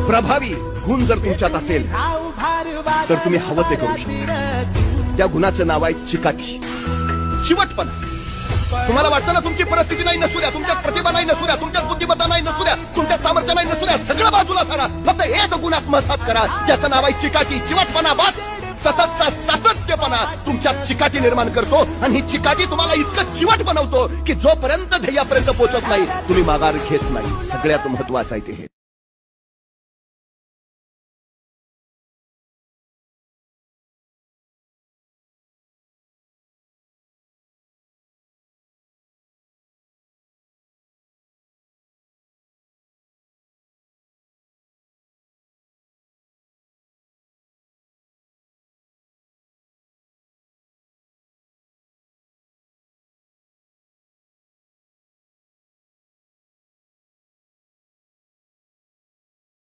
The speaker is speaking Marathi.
प्रभावी गुण जर तुमच्यात असेल तर तुम्ही हवं ते करू शकता. त्या गुणाचं नाव आहे चिकाटी, चिवटपणा. तुम्हाला वाटतं ना तुमची परिस्थिती नाही नसू द्या, तुमच्यात प्रतिभा नाही नसू द्या, तुमच्यात बुद्धिमत्ता नाही नसू द्या, तुमच्यात सामर्थ्य नाही नसू द्या, सगळं बाजूला सारा, फक्त एक गुण आत्मसात करा ज्याचं नाव आहे चिकाटी, चिवटपणा. बस सततचा सातत्यपणा तुमच्यात चिकाटी निर्माण करतो आणि ही चिकाटी तुम्हाला इतकं चिवट बनवतो की जोपर्यंत ध्येयापर्यंत पोहोचत नाही तुम्ही माघार घेत नाही. सगळ्यात महत्वाचं आहे ते हे.